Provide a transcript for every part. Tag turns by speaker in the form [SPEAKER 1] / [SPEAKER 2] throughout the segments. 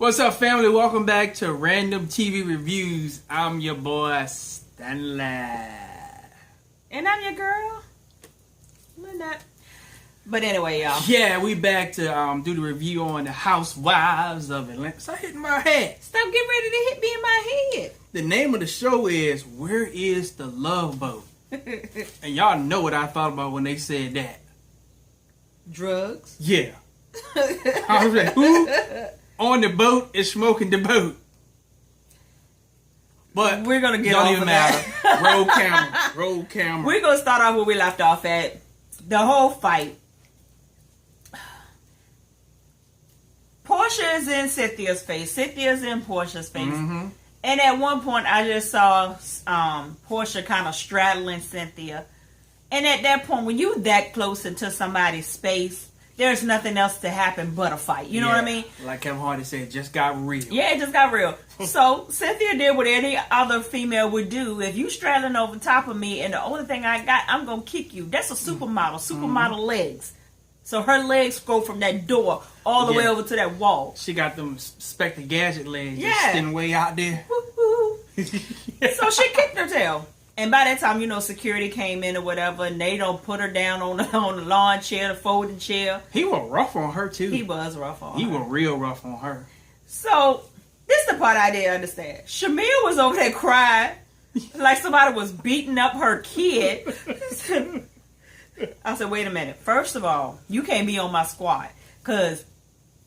[SPEAKER 1] What's up, family? Welcome back to Random TV Reviews. I'm your boy, Stanley.
[SPEAKER 2] And I'm your girl, Lynette. But anyway, y'all.
[SPEAKER 1] Yeah, we back to do the review on the Housewives of Atlanta. Stop hitting my head.
[SPEAKER 2] Stop getting ready to hit me in my head.
[SPEAKER 1] The name of the show is Where is the Love Boat? And y'all know what I thought about when they said that.
[SPEAKER 2] Drugs.
[SPEAKER 1] Yeah. I was like, who on the boat is smoking the boat? But
[SPEAKER 2] we're gonna get
[SPEAKER 1] don't
[SPEAKER 2] off
[SPEAKER 1] even
[SPEAKER 2] of
[SPEAKER 1] matter.
[SPEAKER 2] that.
[SPEAKER 1] Roll camera. Roll camera.
[SPEAKER 2] We're gonna start off where we left off at. The whole fight. Porsha is in Cynthia's face. Cynthia's in Porsha's face.
[SPEAKER 1] Mm-hmm.
[SPEAKER 2] And at one point, I just saw Porsha kind of straddling Cynthia. And at that point, when you that close into somebody's space, there's nothing else to happen but a fight. You know what I mean?
[SPEAKER 1] Like Kevin Hardy said, it just got real.
[SPEAKER 2] Yeah, it just got real. So Cynthia did what any other female would do. If you straddling over top of me and the only thing I got, I'm going to kick you. That's a supermodel. Supermodel legs. So her legs go from that door all the way over to that wall.
[SPEAKER 1] She got them Spectre Gadget legs
[SPEAKER 2] Yeah.
[SPEAKER 1] just sitting way out there.
[SPEAKER 2] Woo-hoo. So she kicked her tail. And by that time, you know, security came in or whatever, and they don't put her down on the lawn chair, the folding chair.
[SPEAKER 1] He was rough on her, too.
[SPEAKER 2] He was rough on her.
[SPEAKER 1] He was real rough on her.
[SPEAKER 2] So, this is the part I didn't understand. Shamil was over there crying like somebody was beating up her kid. I said, wait a minute. First of all, you can't be on my squad. Because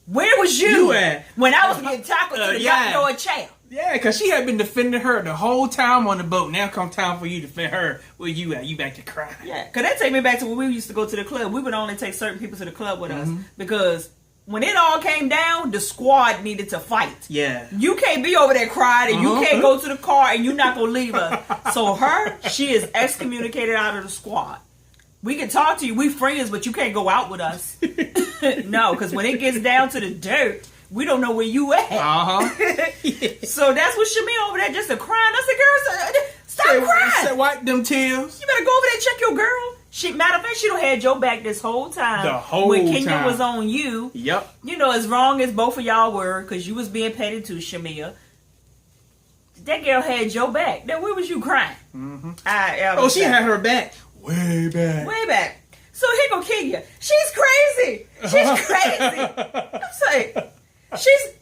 [SPEAKER 2] where was you
[SPEAKER 1] at?
[SPEAKER 2] when I was getting tackled to the back door chair?
[SPEAKER 1] Yeah, because she had been defending her the whole time on the boat. Now come time for you to defend her. Where you at? You back to cry.
[SPEAKER 2] Yeah, because that take me back to when we used to go to the club. We would only take certain people to the club with us. Because when it all came down, the squad needed to fight.
[SPEAKER 1] Yeah.
[SPEAKER 2] You can't be over there crying and you can't go to the car and you're not going to leave us. So she is excommunicated out of the squad. We can talk to you. We friends, but you can't go out with us. No, because when it gets down to the dirt, we don't know where you at. So that's what Shamil over there just a crying. I said, girl, stop crying.
[SPEAKER 1] Say, wipe them tears.
[SPEAKER 2] You better go over there and check your girl. Matter of fact, she done had your back this whole time.
[SPEAKER 1] The whole
[SPEAKER 2] when Kenya
[SPEAKER 1] time.
[SPEAKER 2] was on you.
[SPEAKER 1] Yep.
[SPEAKER 2] You know, as wrong as both of y'all were, because you was being petty too, Shamil. That girl had your back. Now, where was you crying?
[SPEAKER 1] She had her back. Way back.
[SPEAKER 2] Way back. So here go Kenya. She's crazy. She's crazy. I'm saying,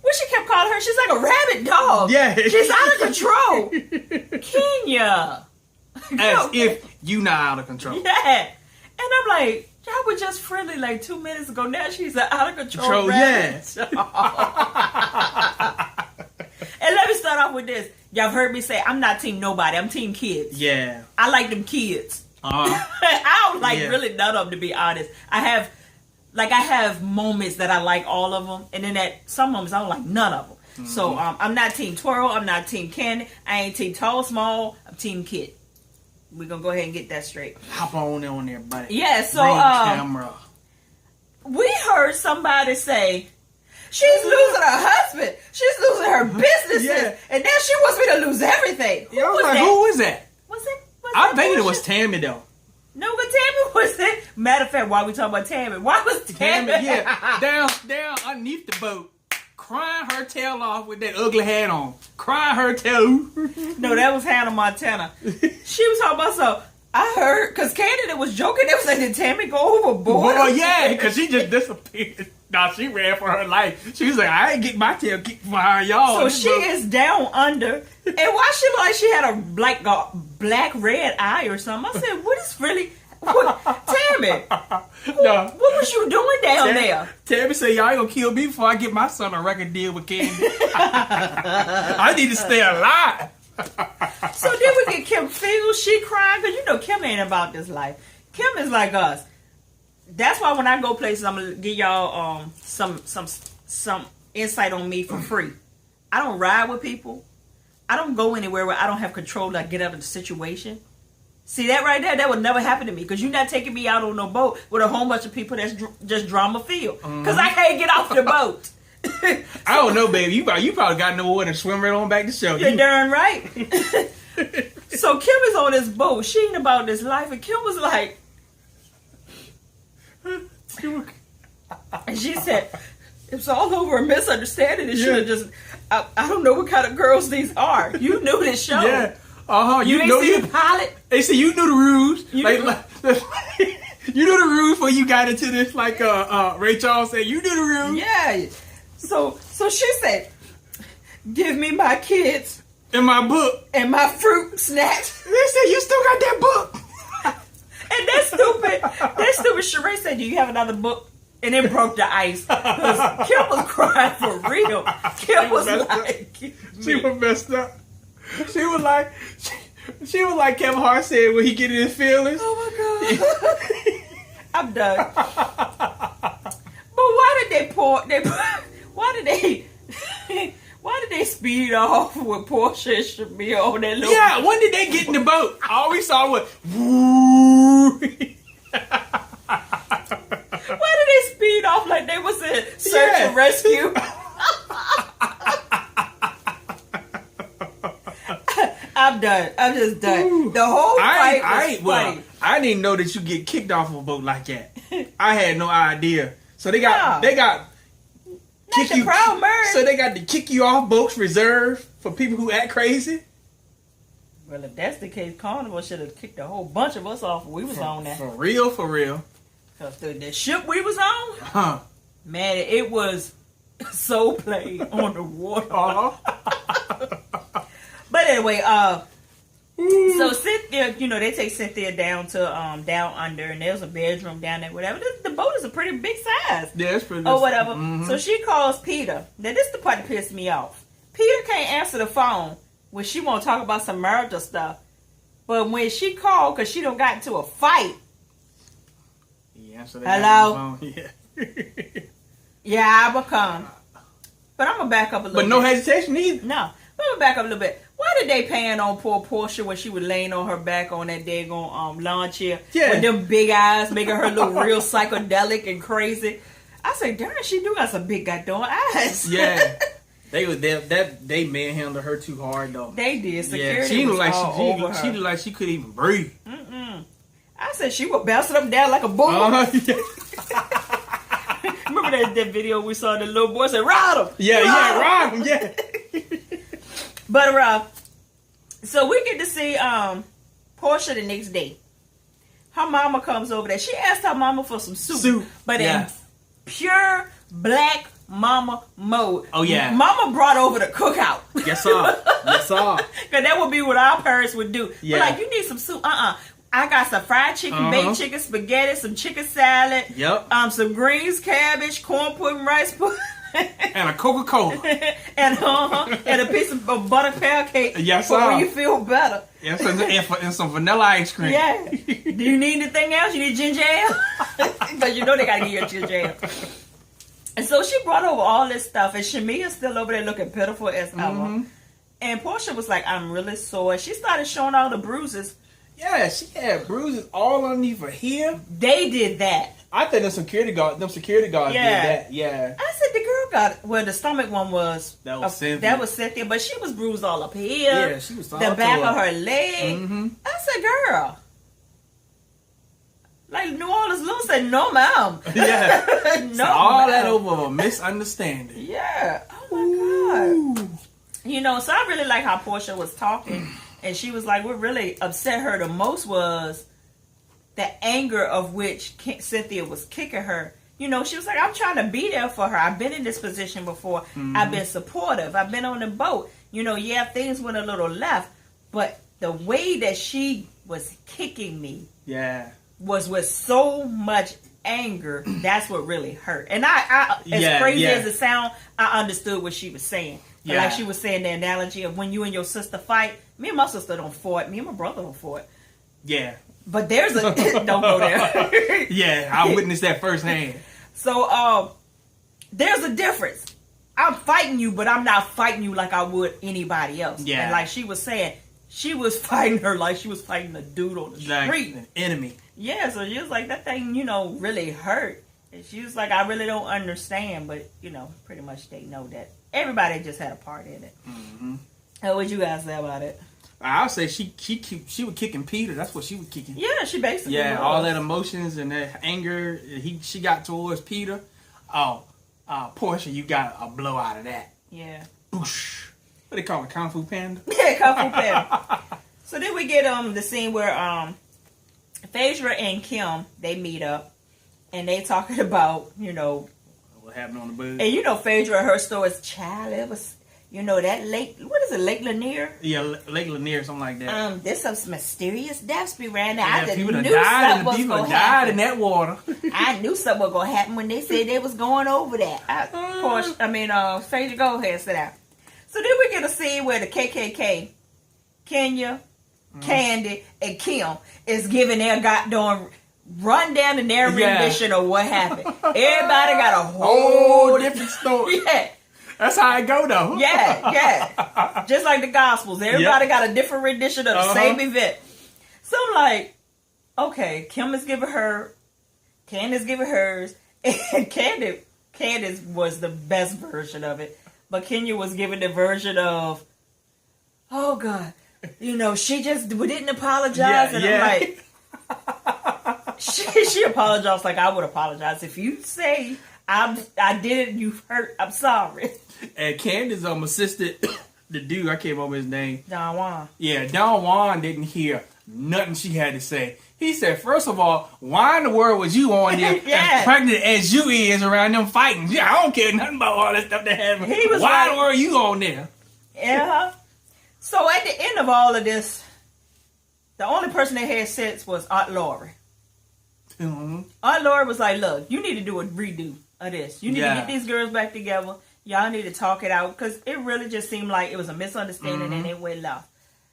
[SPEAKER 2] what she kept calling her? She's like a rabid dog.
[SPEAKER 1] Yeah.
[SPEAKER 2] She's out of control. Kenya.
[SPEAKER 1] As if you not out of control.
[SPEAKER 2] Yeah. And I'm like, y'all were just friendly like 2 minutes ago. Now she's an out of control rabid dog. And let me start off with this. Y'all have heard me say, I'm not team nobody. I'm team kids.
[SPEAKER 1] Yeah.
[SPEAKER 2] I like them kids. I don't like really none of them, to be honest. I have moments that I like all of them, and then at some moments I don't like none of them. So I'm not team twirl. I'm not team candy. I ain't team tall, small. I'm team kid. We're gonna go ahead and get that straight.
[SPEAKER 1] Hop on there, buddy.
[SPEAKER 2] Yeah. So
[SPEAKER 1] camera.
[SPEAKER 2] We heard somebody say she's losing her husband. She's losing her businesses, and now she wants me to lose everything.
[SPEAKER 1] Who was that?
[SPEAKER 2] Was it?
[SPEAKER 1] I think it was Tammy though.
[SPEAKER 2] No, but Tammy was it. Matter of fact, why we talking about Tammy? Why was Tammy?
[SPEAKER 1] Yeah, down underneath the boat, crying her tail off with that ugly hat on, crying her tail.
[SPEAKER 2] No, that was Hannah Montana. She was talking about so. I heard because Candida was joking. They was like, "Did Tammy go overboard?"
[SPEAKER 1] Oh yeah, because she just disappeared. Nah, she ran for her life. She was like, "I ain't getting my tail kicked behind y'all."
[SPEAKER 2] So she is down under, and why she look like she had a black red eye or something? I said, "What is really?" Tammy, what was you doing down there?
[SPEAKER 1] Tammy said, y'all ain't gonna kill me before I get my son a record deal with Candy. I need to stay alive.
[SPEAKER 2] So then we get Kim Field. She crying because you know Kim ain't about this life. Kim is like us. That's why when I go places, I'm gonna give y'all some insight on me for free. I don't ride with people. I don't go anywhere where I don't have control to get out of the situation. See that right there? That would never happen to me because you're not taking me out on no boat with a whole bunch of people that's just drama filled. Because I can't get off the boat.
[SPEAKER 1] I don't know, baby. You probably got nowhere to swim right on back to show.
[SPEAKER 2] You're darn right. So Kim is on this boat. She ain't about this life. And Kim was like, and she said, It's all over a misunderstanding. It should have just. I don't know what kind of girls these are. You knew this show.
[SPEAKER 1] Yeah.
[SPEAKER 2] You know see the pilot.
[SPEAKER 1] They say you knew the rules. You knew the rules when you got into this. Like Ray Charles said, you knew the rules.
[SPEAKER 2] Yeah. So she said, "Give me my kids
[SPEAKER 1] in my book
[SPEAKER 2] and my fruit snacks."
[SPEAKER 1] They said you still got that book.
[SPEAKER 2] And that stupid Sheree said, "Do you have another book?" And it broke the ice. Because Kim was crying for real. Kim was like,
[SPEAKER 1] she was messed up. She was like Kevin Hart said when he get in his feelings.
[SPEAKER 2] Oh my God. I'm done. But why did they speed off with Porsha and Shamil on that little
[SPEAKER 1] boat? When did they get in the boat? All we saw was woo.
[SPEAKER 2] Why did they speed off like they was in search and rescue? I'm done. I'm just done.
[SPEAKER 1] Ooh.
[SPEAKER 2] The whole fight was funny.
[SPEAKER 1] I didn't know that you get kicked off of a boat like that. I had no idea. So they got kick you. So they got to kick you off boats reserved for people who act crazy.
[SPEAKER 2] Well, if that's the case, Carnival should have kicked a whole bunch of us off when we was on that.
[SPEAKER 1] For real. Because
[SPEAKER 2] the ship we was on, man, it was so played on the water. But anyway, so Cynthia, they take Cynthia down to down under, and there's a bedroom down there, whatever. The boat is a pretty big size.
[SPEAKER 1] Yeah, it's pretty big.
[SPEAKER 2] Or whatever. Mm-hmm. So she calls Peter. Now this is the part that pissed me off. Peter can't answer the phone when she want to talk about some marital stuff. But when she called, because she done got into a fight.
[SPEAKER 1] Yeah, so
[SPEAKER 2] hello?
[SPEAKER 1] Yeah.
[SPEAKER 2] Yeah, I will come. But I'm going to back up a little bit.
[SPEAKER 1] But no hesitation either.
[SPEAKER 2] No. But I'm going to back up a little bit. Why did they pan on poor Porsha when she was laying on her back on that daggone lawn chair?
[SPEAKER 1] Yeah.
[SPEAKER 2] With them big eyes, making her look real psychedelic and crazy. I said, darn, she do got some big goddamn eyes.
[SPEAKER 1] Yeah. They manhandled her too hard though.
[SPEAKER 2] They did. Security
[SPEAKER 1] she
[SPEAKER 2] was
[SPEAKER 1] looked
[SPEAKER 2] all over her.
[SPEAKER 1] She looked like she couldn't even breathe.
[SPEAKER 2] I said she was bouncing up and down like a bull. Remember that video we saw the little boy said, "Ride him."
[SPEAKER 1] Yeah, ride him. Yeah.
[SPEAKER 2] But so we get to see Porsha the next day. Her mama comes over there. She asked her mama for some soup. But in pure black mama mode.
[SPEAKER 1] Oh yeah.
[SPEAKER 2] Mama brought over the cookout.
[SPEAKER 1] Yes sir. Yes sir.
[SPEAKER 2] Because that would be what our parents would do.
[SPEAKER 1] Yeah.
[SPEAKER 2] But like, you need some soup. I got some fried chicken, baked chicken, spaghetti, some chicken salad.
[SPEAKER 1] Yep.
[SPEAKER 2] Some greens, cabbage, corn pudding, rice pudding.
[SPEAKER 1] And a Coca-Cola.
[SPEAKER 2] and a piece of butter pound cake.
[SPEAKER 1] Yes,
[SPEAKER 2] for when you feel better.
[SPEAKER 1] Yes, and some vanilla ice cream.
[SPEAKER 2] Yeah. Do you need anything else? You need ginger ale? Because you know they got to give you a ginger ale. And so she brought over all this stuff. And Shamia's still over there looking pitiful as ever. And Porsha was like, I'm really sore. She started showing all the bruises.
[SPEAKER 1] Yeah, she had bruises all underneath her here.
[SPEAKER 2] They did that.
[SPEAKER 1] I think them security guards did that. Yeah.
[SPEAKER 2] I said the girl got the stomach one was
[SPEAKER 1] Cynthia.
[SPEAKER 2] That was Cynthia, but she was bruised all up here.
[SPEAKER 1] Yeah, she was all
[SPEAKER 2] the back of her leg. I said, girl. Like New Orleans Lou said, no ma'am.
[SPEAKER 1] Yeah.
[SPEAKER 2] No,
[SPEAKER 1] so all
[SPEAKER 2] ma'am.
[SPEAKER 1] that over a misunderstanding.
[SPEAKER 2] Yeah. Oh my God. So I really like how Porsha was talking. And she was like, what really upset her the most was the anger of which Cynthia was kicking her. She was like, I'm trying to be there for her. I've been in this position before. I've been supportive. I've been on the boat. Things went a little left. But the way that she was kicking me was with so much anger. That's what really hurt. And I as crazy as it sounds, I understood what she was saying. Like she was saying the analogy of when you and your sister fight. Me and my sister don't fight. Me and my brother don't fight.
[SPEAKER 1] Yeah.
[SPEAKER 2] But there's a... don't go there.
[SPEAKER 1] Yeah, I witnessed that firsthand.
[SPEAKER 2] So, there's a difference. I'm fighting you, but I'm not fighting you like I would anybody else.
[SPEAKER 1] Yeah.
[SPEAKER 2] And like she was saying, she was fighting her like she was fighting a dude on the street.
[SPEAKER 1] An enemy.
[SPEAKER 2] Yeah, so she was like, that thing, really hurt. And she was like, I really don't understand. But, pretty much they know that everybody just had a part in it. What would you guys say about it?
[SPEAKER 1] I'll say she was kicking Peter. That's what she was kicking.
[SPEAKER 2] Yeah, she basically was.
[SPEAKER 1] All that emotions and that anger she got towards Peter. Oh, Porsha, you got a blow out of that.
[SPEAKER 2] Yeah.
[SPEAKER 1] Boosh. What they call it? Kung Fu Panda?
[SPEAKER 2] Yeah, Kung Fu Panda. So then we get the scene where Phaedra and Kim, they meet up and they talking about,
[SPEAKER 1] what happened on the bus.
[SPEAKER 2] And Phaedra, her story is, child, it was, that lake, what is it, Lake Lanier?
[SPEAKER 1] Yeah, Lake Lanier, something like that.
[SPEAKER 2] There's some mysterious deaths be around there.
[SPEAKER 1] Yeah,
[SPEAKER 2] I
[SPEAKER 1] people
[SPEAKER 2] knew
[SPEAKER 1] died,
[SPEAKER 2] something
[SPEAKER 1] people
[SPEAKER 2] was
[SPEAKER 1] died
[SPEAKER 2] happen.
[SPEAKER 1] in that water.
[SPEAKER 2] I knew something was going to happen when they said they was going over that. Phaedra, go ahead, sit down. So then we get a scene where the KKK, Kenya, Candy, and Kim is giving their goddamn rundown in their rendition of what happened. Everybody got a whole
[SPEAKER 1] different story.
[SPEAKER 2] Yeah.
[SPEAKER 1] That's how it go, though.
[SPEAKER 2] Yeah. Just like the Gospels. Everybody got a different rendition of the same event. So I'm like, okay, Kim is giving her, Candy's giving hers, and Candace was the best version of it. But Kenya was giving the version of, oh God, she just didn't apologize. And I'm like, she apologized like I would apologize. If you say I did it, you hurt, I'm sorry.
[SPEAKER 1] And Candace assisted the dude, I can't remember his name.
[SPEAKER 2] Don Juan.
[SPEAKER 1] Yeah, Don Juan didn't hear nothing she had to say. He said, first of all, why in the world was you on there as pregnant as you is around them fighting? Yeah, I don't care nothing about all that stuff that happened. Why in the world you on there?
[SPEAKER 2] Yeah. So at the end of all of this, the only person that had sense was Aunt Lori.
[SPEAKER 1] Mm-hmm.
[SPEAKER 2] Aunt Lori was like, look, you need to do a redo of this. You need to get these girls back together. Y'all need to talk it out. Because it really just seemed like it was a misunderstanding and it went left.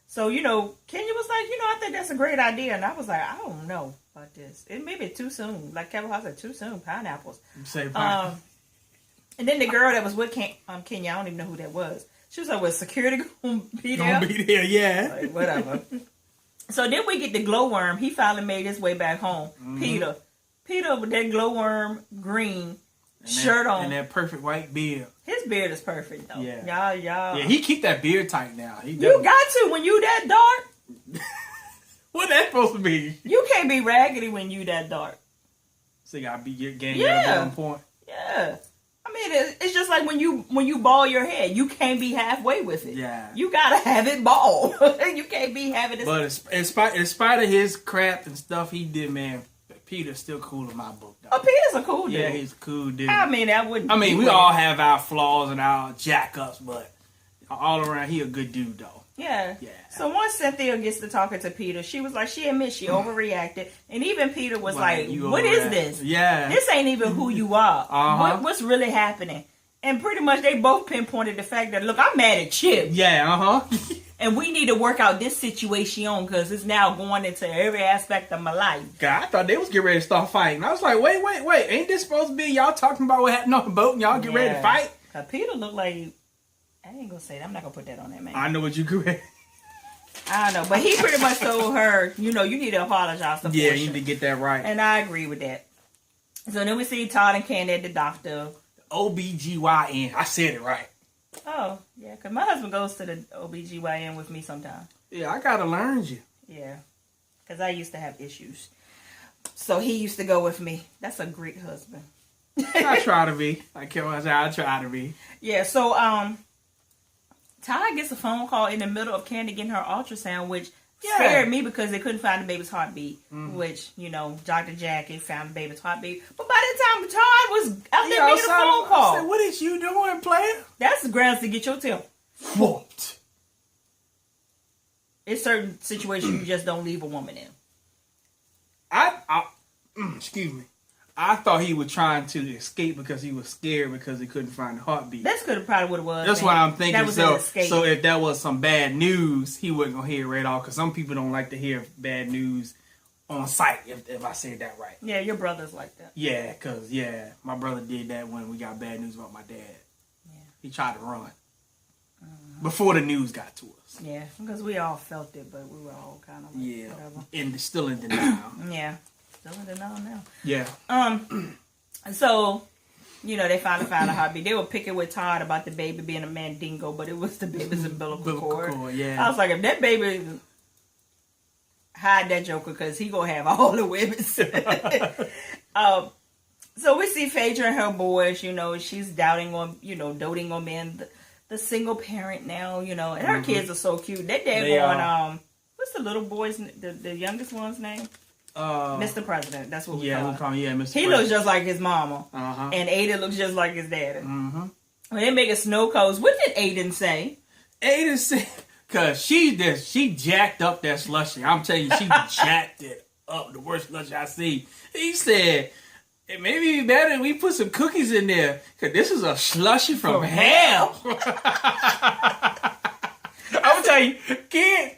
[SPEAKER 2] So, Kenya was like, I think that's a great idea. And I was like, I don't know about this. It may be too soon. Like Kevin Hart said, too soon. Pineapples.
[SPEAKER 1] Say pineapple.
[SPEAKER 2] And then the girl that was with Kenya, I don't even know who that was. She was like, was security going to be there?
[SPEAKER 1] Gonna be there, yeah.
[SPEAKER 2] Like, whatever. So then we get the glowworm. He finally made his way back home. Peter with that glowworm green shirt on.
[SPEAKER 1] And that perfect white beard.
[SPEAKER 2] His beard is perfect, though.
[SPEAKER 1] Yeah.
[SPEAKER 2] Y'all.
[SPEAKER 1] Yeah, he keep that beard tight now.
[SPEAKER 2] You got to when you that dark.
[SPEAKER 1] What that supposed to be?
[SPEAKER 2] You can't be raggedy when you that dark.
[SPEAKER 1] So you gotta be getting at one point.
[SPEAKER 2] Yeah. I mean, it's just like when you ball your head, you can't be halfway with it.
[SPEAKER 1] Yeah.
[SPEAKER 2] You gotta have it bald. You can't be having this.
[SPEAKER 1] But in spite of his crap and stuff he did, man, Peter's still cool in my book, though.
[SPEAKER 2] Oh, Peter's a cool dude.
[SPEAKER 1] Yeah, he's a cool dude.
[SPEAKER 2] I mean,
[SPEAKER 1] we all have our flaws and our jack-ups, but all around, he a good dude, though.
[SPEAKER 2] Yeah. So once Cynthia gets to talking to Peter, she was like, she admits she overreacted. And even Peter was like, what is this?
[SPEAKER 1] Yeah.
[SPEAKER 2] This ain't even who you are. What's really happening? And pretty much they both pinpointed the fact that, look, I'm mad at Chip.
[SPEAKER 1] Yeah,
[SPEAKER 2] And we need to work out this situation because it's now going into every aspect of my life.
[SPEAKER 1] God, I thought they was getting ready to start fighting. I was like, wait. Ain't this supposed to be y'all talking about what happened on the boat and y'all get ready to fight?
[SPEAKER 2] Cause Peter looked like, I ain't gonna say that. I'm not gonna put that on that man.
[SPEAKER 1] I know what you could.
[SPEAKER 2] I don't know. But he pretty much told her, you need to apologize to Porsha.
[SPEAKER 1] Yeah, you need to get that right.
[SPEAKER 2] And I agree with that. So then we see Todd and Candy at the doctor.
[SPEAKER 1] OBGYN. I said it right.
[SPEAKER 2] Oh, yeah, because my husband goes to the OBGYN with me sometimes.
[SPEAKER 1] Yeah, I gotta learn you.
[SPEAKER 2] Yeah, because I used to have issues. So he used to go with me. That's a great husband.
[SPEAKER 1] I try to be. I try to be.
[SPEAKER 2] Yeah, so Todd gets a phone call in the middle of Candy getting her ultrasound, which scared me because they couldn't find the baby's heartbeat. Which, Dr. Jackie found the baby's heartbeat. But by the time Todd was out there making a phone call.
[SPEAKER 1] I said, what is you doing, player?
[SPEAKER 2] That's the grounds to get your tip.
[SPEAKER 1] What?
[SPEAKER 2] It's certain situations you just don't leave a woman in.
[SPEAKER 1] Excuse me. I thought he was trying to escape because he was scared because he couldn't find the heartbeat.
[SPEAKER 2] That's probably what it was.
[SPEAKER 1] That's what I'm thinking.
[SPEAKER 2] That was an escape.
[SPEAKER 1] So if that was some bad news, he wasn't going to hear it right off because some people don't like to hear bad news on sight, if I said that right.
[SPEAKER 2] Yeah, your brother's like that.
[SPEAKER 1] Yeah, because, my brother did that when we got bad news about my dad. Yeah. He tried to run before the news got to us.
[SPEAKER 2] Yeah, because we all felt it, but we were all kind of like, whatever.
[SPEAKER 1] And still in denial.
[SPEAKER 2] Yeah. Still in denial now.
[SPEAKER 1] Yeah.
[SPEAKER 2] So, they finally found a heartbeat. They were picking with Todd about the baby being a mandingo, but it was the baby's umbilical cord.
[SPEAKER 1] Yeah.
[SPEAKER 2] I was like, if that baby hide that joker, because he gonna have all the women. So we see Phaedra and her boys, she's doting on being the single parent now, and her kids are so cute. They're going, what's the little boy's, the youngest one's name? Mr. President. That's what we call him.
[SPEAKER 1] Mr.
[SPEAKER 2] He looks just like his mama. And Aiden looks just like his daddy. When they make a snow cones, what did Aiden say?
[SPEAKER 1] Aiden said, because she jacked up that slushie. I'm telling you, she jacked it up. The worst slushie I see. He said, it may be better if we put some cookies in there, because this is a slushie from hell. I'm telling you, kid,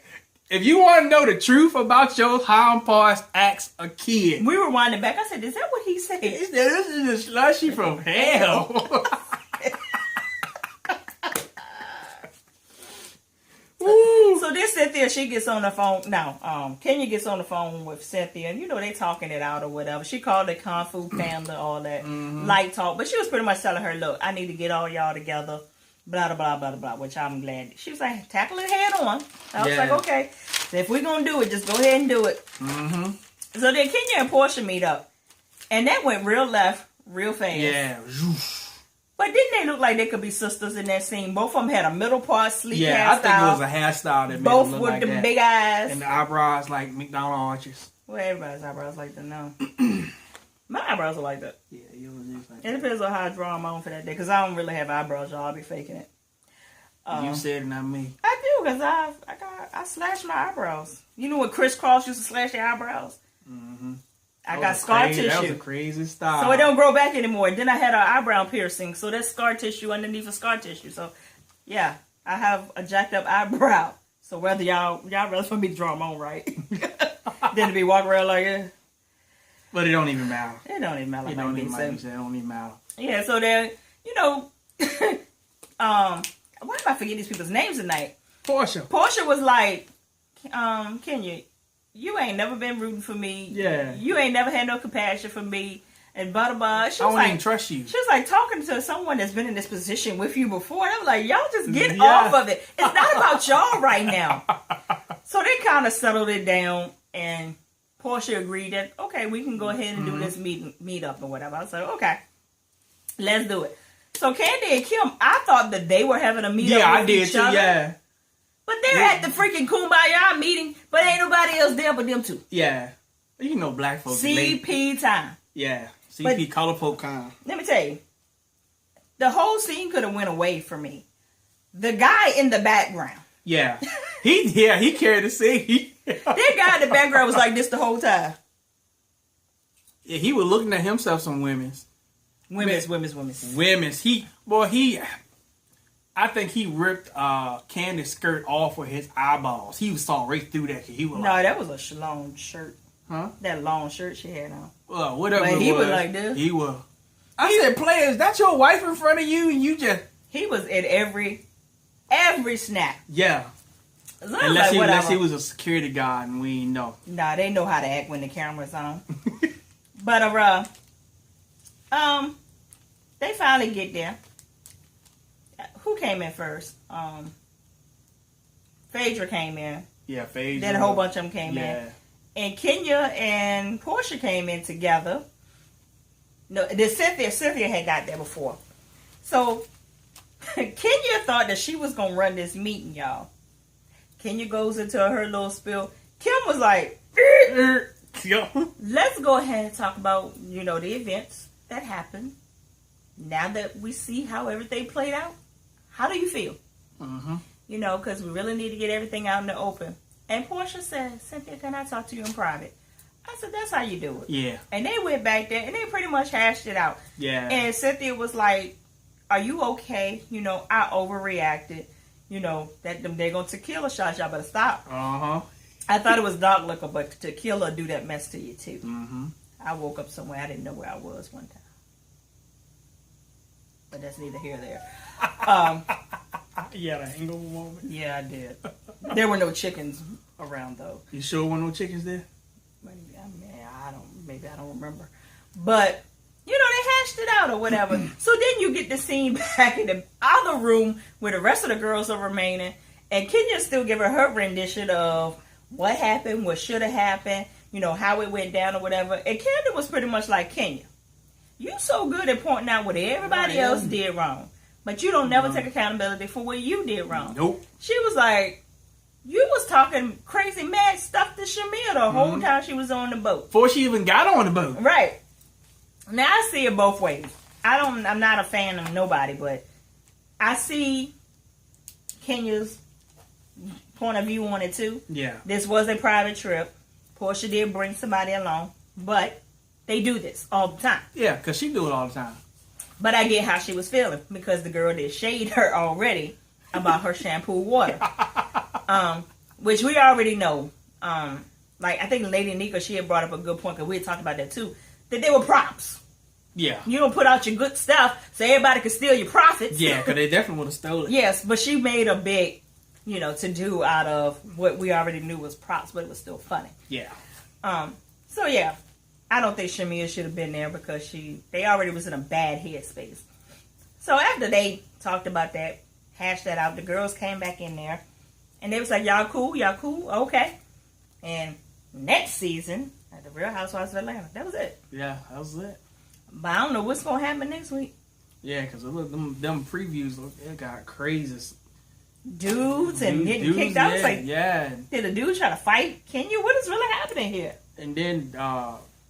[SPEAKER 1] if you want to know the truth about your hind parts, ask a kid.
[SPEAKER 2] We were winding back. I said, is that what he said?
[SPEAKER 1] He said, this is a slushie from hell.
[SPEAKER 2] So this Cynthia, she gets on the phone. Now, Kenya gets on the phone with Cynthia, and they talking it out or whatever. She called it Kung Fu Panda, all that light talk. But she was pretty much telling her, look, I need to get all y'all together, blah, blah, blah, blah, blah, which I'm glad. She was like, tackle it head on. I was like, okay. So if we're going to do it, just go ahead and do it. So then Kenya and Porsha meet up. And that went real left, real fast.
[SPEAKER 1] Yeah.
[SPEAKER 2] But didn't they look like they could be sisters in that scene? Both of them had a middle part sleek hairstyle.
[SPEAKER 1] Yeah, I think it was a hairstyle that made
[SPEAKER 2] both
[SPEAKER 1] them look
[SPEAKER 2] with
[SPEAKER 1] like
[SPEAKER 2] the
[SPEAKER 1] that.
[SPEAKER 2] big eyes.
[SPEAKER 1] And the eyebrows like McDonald arches.
[SPEAKER 2] Well, everybody's eyebrows like that now. My eyebrows are like that.
[SPEAKER 1] Yeah, yours is like
[SPEAKER 2] It
[SPEAKER 1] that.
[SPEAKER 2] depends on how I draw them on for that day. Because I don't really have eyebrows, y'all. I'll be faking it.
[SPEAKER 1] You said it, not me.
[SPEAKER 2] I do, because I slashed my eyebrows. You know when Chris Cross used to slash their eyebrows? I got scar tissue.
[SPEAKER 1] That was a crazy style.
[SPEAKER 2] So it don't grow back anymore. Then I had an eyebrow piercing. So that's scar tissue underneath the scar tissue. So, yeah, I have a jacked up eyebrow. So whether y'all rather for me to draw them on right than to be walking around like it.
[SPEAKER 1] But it don't even matter.
[SPEAKER 2] It don't even matter.
[SPEAKER 1] It don't even matter. It don't even matter.
[SPEAKER 2] Yeah, so then, why am I forgetting these people's names tonight?
[SPEAKER 1] Porsha
[SPEAKER 2] was like, Kenya, you ain't never been rooting for me.
[SPEAKER 1] Yeah.
[SPEAKER 2] You ain't never had no compassion for me. And blah, blah, blah.
[SPEAKER 1] I don't even trust you.
[SPEAKER 2] She was like talking to someone that's been in this position with you before. And I was like, y'all just get off of it. It's not about y'all right now. So they kind of settled it down. And Porsha agreed that, okay, we can go ahead and do this meet up or whatever. I was like, okay, let's do it. So Candy and Kim, I thought that they were having a meet up with
[SPEAKER 1] I did
[SPEAKER 2] each
[SPEAKER 1] too,
[SPEAKER 2] other.
[SPEAKER 1] yeah.
[SPEAKER 2] But they're at the freaking Kumbaya meeting, but ain't nobody else there but them two.
[SPEAKER 1] Yeah. Black folks.
[SPEAKER 2] CP time.
[SPEAKER 1] Yeah. CP color folk time.
[SPEAKER 2] Let me tell you, the whole scene could have went away for me. The guy in the background.
[SPEAKER 1] Yeah. He carried the scene.
[SPEAKER 2] That guy in the background was like this the whole time.
[SPEAKER 1] Yeah, he was looking at himself some women's.
[SPEAKER 2] Women's.
[SPEAKER 1] I think he ripped Candy's skirt off with his eyeballs. He saw right through that. He was
[SPEAKER 2] that was a long shirt.
[SPEAKER 1] Huh?
[SPEAKER 2] That long shirt she had on.
[SPEAKER 1] Well, whatever
[SPEAKER 2] but
[SPEAKER 1] it
[SPEAKER 2] he
[SPEAKER 1] was.
[SPEAKER 2] Like this.
[SPEAKER 1] He was. I said, players, that's your wife in front of you and you just...
[SPEAKER 2] He was at every snap.
[SPEAKER 1] Yeah. Unless he was a security guard and we ain't know.
[SPEAKER 2] Nah, they know how to act when the camera's on. But, they finally get there. Who came in first? Phaedra came in.
[SPEAKER 1] Yeah, Phaedra.
[SPEAKER 2] Then a whole bunch of them came in. And Kenya and Porsha came in together. No, Cynthia had got there before. So, Kenya thought that she was going to run this meeting, y'all. Kenya goes into her little spiel. Kim was like, let's go ahead and talk about, the events that happened. Now that we see how everything played out, how do you feel? Because we really need to get everything out in the open. And Porsha said, Cynthia, can I talk to you in private? I said, that's how you do it. Yeah. And they went back there and they pretty much hashed it out. Yeah. And Cynthia was like, are you okay? I overreacted. That they're going to tequila shots. Y'all better stop. I thought it was dog liquor, but tequila do that mess to you too. I woke up somewhere. I didn't know where I was one time. But that's neither here nor there.
[SPEAKER 1] You had a hangover moment?
[SPEAKER 2] Yeah, I did. There were no chickens around, though.
[SPEAKER 1] You sure there were no chickens there?
[SPEAKER 2] Maybe I don't remember. But, they hashed it out or whatever. So then you get the scene back in the other room where the rest of the girls are remaining. And Kenya's still giving her rendition of what happened, what should have happened, how it went down or whatever. And Candy was pretty much like, Kenya, You so good at pointing out what everybody else did wrong. But you don't never take accountability for what you did wrong.
[SPEAKER 1] Nope.
[SPEAKER 2] She was like, you was talking crazy mad stuff to Shamia the whole time she was on the boat.
[SPEAKER 1] Before she even got on the boat.
[SPEAKER 2] Right. Now I see it both ways. I'm not a fan of nobody, but I see Kenya's point of view on it too.
[SPEAKER 1] Yeah.
[SPEAKER 2] This was a private trip. Porsha did bring somebody along, but they do this all the time.
[SPEAKER 1] Yeah, because she do it all the time.
[SPEAKER 2] But I get how she was feeling because the girl did shade her already about her shampoo water. Which we already know. Like, I think Lady Nika, she had brought up a good point, because we had talked about that too, that they were props.
[SPEAKER 1] Yeah.
[SPEAKER 2] You don't put out your good stuff so everybody can steal your profits.
[SPEAKER 1] Yeah, because they definitely would have stolen it.
[SPEAKER 2] Yes, but she made a big, to do out of what we already knew was props, but it was still funny.
[SPEAKER 1] Yeah.
[SPEAKER 2] So yeah, I don't think Shamia should have been there because they already was in a bad headspace. So after they talked about that, hashed that out, the girls came back in there and they was like, y'all cool, okay. And next season, at the Real Housewives of Atlanta, that was it.
[SPEAKER 1] Yeah, that was it.
[SPEAKER 2] But I don't know what's going to happen next week.
[SPEAKER 1] Yeah, because them previews, it got crazy.
[SPEAKER 2] Dudes and getting kicked out.
[SPEAKER 1] Yeah.
[SPEAKER 2] Did a dude try to fight Kenya? What is really happening here?
[SPEAKER 1] And then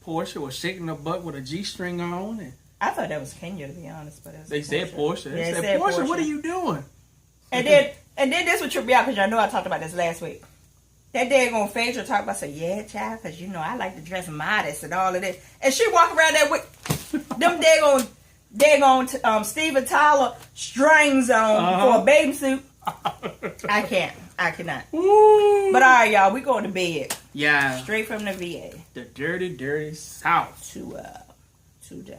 [SPEAKER 1] Porsha was shaking her butt with a G-string on. And
[SPEAKER 2] I thought that was Kenya, to be honest. But
[SPEAKER 1] they said Porsha.
[SPEAKER 2] They
[SPEAKER 1] said Porsha, what are you doing?
[SPEAKER 2] And then this would trip me out because y'all know I talked about this last week. That daggone Phaedra talk about, say, yeah, child, because I like to dress modest and all of this. And she walk around there with them daggone Steven Tyler strings on for a bathing suit. I cannot.
[SPEAKER 1] Ooh.
[SPEAKER 2] But all right, y'all, we going to bed.
[SPEAKER 1] Yeah.
[SPEAKER 2] Straight from the VA.
[SPEAKER 1] The dirty, dirty South.
[SPEAKER 2] To down.